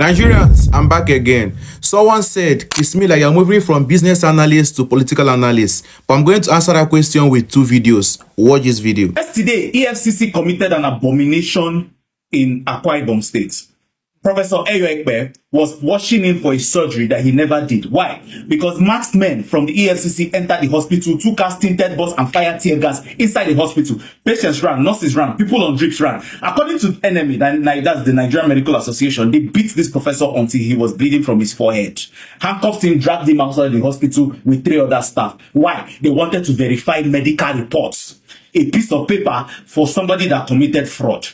Nigerians, I'm back again. Someone said, it's me like you're moving from business analyst to political analyst. But I'm going to answer that question with 2 videos. Watch this video. Yesterday, EFCC committed an abomination in Akwa Ibom State. Professor Ekpe was washing in for a surgery that he never did. Why? Because masked men from the EFCC entered the hospital, took out tinted bullets and fired tear gas inside the hospital. Patients ran, nurses ran, people on drips ran. According to NMA, that's the Nigerian Medical Association, they beat this professor until he was bleeding from his forehead. Handcuffed him, dragged him outside the hospital with 3 other staff. Why? They wanted to verify medical reports. A piece of paper for somebody that committed fraud.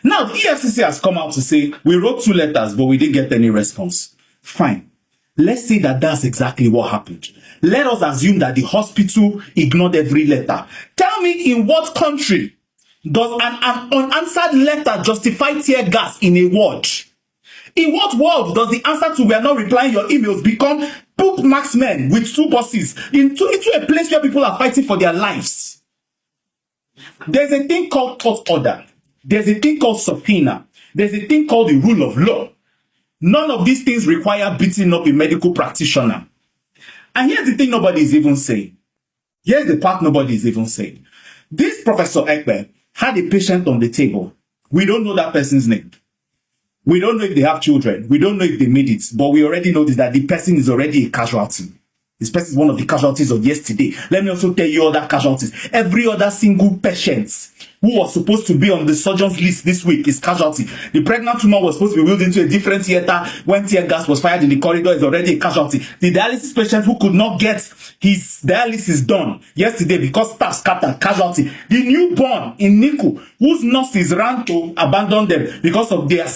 Now, the EFCC has come out to say, we wrote 2 letters, but we didn't get any response. Fine. Let's say that that's exactly what happened. Let us assume that the hospital ignored every letter. Tell me, in what country does an unanswered letter justify tear gas in a ward? In what world does the answer to "we are not replying your emails" become poop marksmen with 2 buses into a place where people are fighting for their lives? There's a thing called court order. There's a thing called subpoena. There's a thing called the rule of law. None of these things require beating up a medical practitioner. And here's the thing nobody is even saying. Here's the part nobody is even saying. This Professor Ekpe had a patient on the table. We don't know that person's name. We don't know if they have children. We don't know if they made it. But we already know that the person is already a casualty. This person is one of the casualties of yesterday. Let me also tell you other casualties. Every other single patient who was supposed to be on the surgeon's list this week is casualty. The pregnant woman was supposed to be wheeled into a different theater when tear gas was fired in the corridor is already a casualty. The dialysis patient who could not get his dialysis done yesterday because staff scattered, casualty. The newborn in Niku, whose nurses ran to abandon them because of they are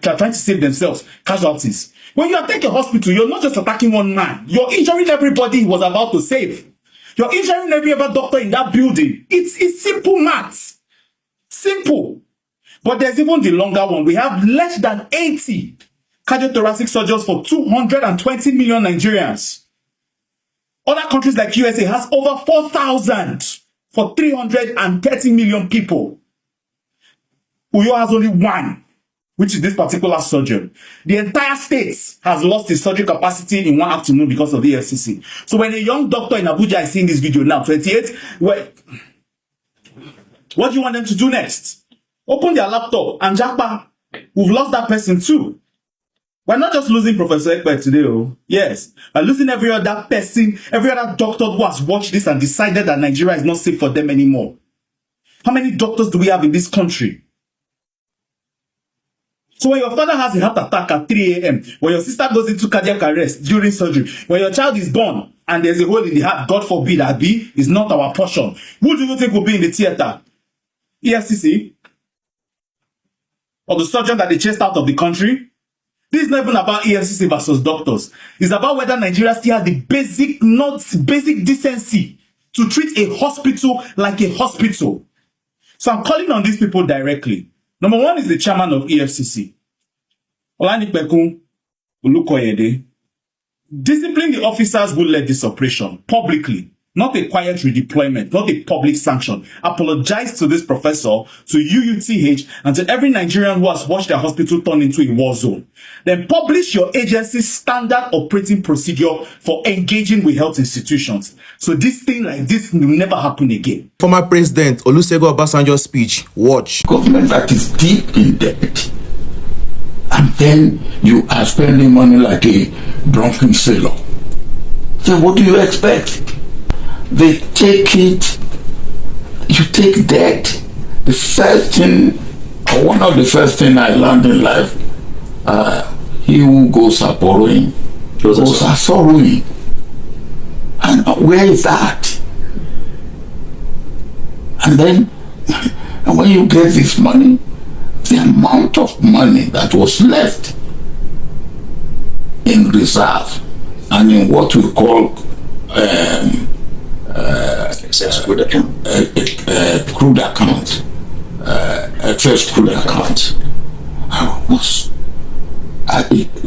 trying to save themselves, casualties. When you attack a hospital, you're not just attacking one man. You're injuring everybody he was about to save. You're injuring every other doctor in that building. It's simple maths. Simple. But there's even the longer one. We have less than 80 cardiothoracic surgeons for 220 million Nigerians. Other countries like USA has over 4,000 for 330 million people. Uyo has only 1, which is this particular surgeon. The entire state has lost its surgery capacity in 1 afternoon because of the EFCC. So when a young doctor in Abuja is seeing this video now, 28, what do you want them to do next? Open their laptop and jackpot. We've lost that person too. We're not just losing Professor Ekpe today. Oh. Yes, we're losing every other person, every other doctor who has watched this and decided that Nigeria is not safe for them anymore. How many doctors do we have in this country? So when your father has a heart attack at 3 a.m., when your sister goes into cardiac arrest during surgery, when your child is born and there's a hole in the heart, God forbid, Abi, is not our portion. Who do you think will be in the theater? EFCC? Or the surgeon that they chased out of the country? This is not even about EFCC versus doctors. It's about whether Nigeria still has the basic decency to treat a hospital like a hospital. So I'm calling on these people directly. Number 1 is the chairman of EFCC. Olanipekun Olukoyede. Discipline the officers who led this operation publicly. Not a quiet redeployment, not a public sanction. Apologize to this professor, to UUTH, and to every Nigerian who has watched their hospital turn into a war zone. Then publish your agency's standard operating procedure for engaging with health institutions. So this thing like this will never happen again. Former President Olusegun Obasanjo's speech. Watch. Government that is deep in debt. And then you are spending money like a drunken sailor. So what do you expect? They take it, you take debt. The first thing, or one of the first things I learned in life, he who goes a borrowing, goes a sorrowing. And where is that? And then, and when you get this money, the amount of money that was left in reserve and in what we call excess crude account, excess crude account.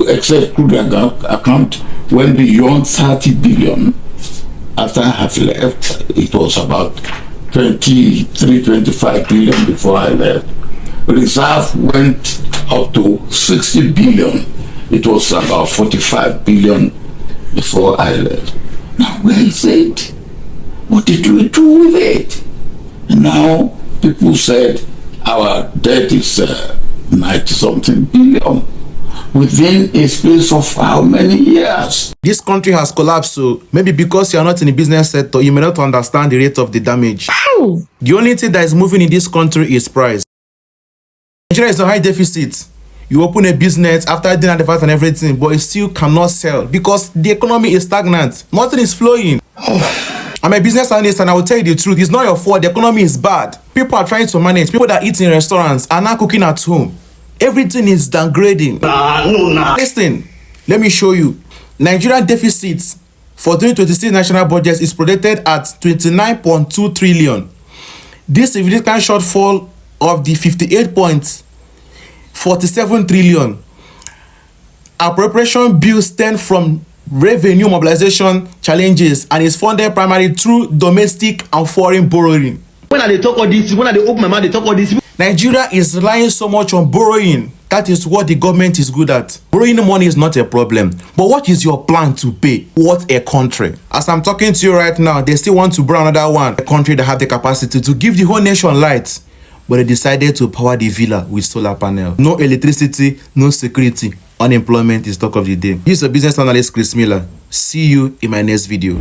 Excess crude account went beyond 30 billion. After I have left, it was about 25 billion before I left. Reserve went up to 60 billion it was about 45 billion before I left. Now, where is it? What did we do with it? And now people said our debt is 90-something billion within a space of how many years? This country has collapsed, so maybe because you are not in the business sector, you may not understand the rate of the damage. Ow! The only thing that is moving in this country is price. Nigeria is a high deficit. You open a business after dinner, the fact and everything, but it still cannot sell because the economy is stagnant. Nothing is flowing. I'm a business analyst and I will tell you the truth. It's not your fault. The economy is bad. People are trying to manage. People that eat in restaurants are now cooking at home. Everything is downgrading. Listen, let me show you. Nigerian deficit for 2026 national budget is projected at 29.2 trillion. This significant shortfall of the 58.47 trillion appropriation bill stems from revenue mobilization challenges and is funded primarily through domestic and foreign borrowing. When they talk all this, when they open my mouth, they talk all this. Nigeria is relying so much on borrowing. That is what the government is good at. Borrowing money is not a problem. But what is your plan to pay? What a country. As I'm talking to you right now, they still want to borrow another one. A country that have the capacity to give the whole nation light. But they decided to power the villa with solar panel. No electricity, no security. Unemployment is talk of the day. This is a business analyst, Chris Miller. See you in my next video.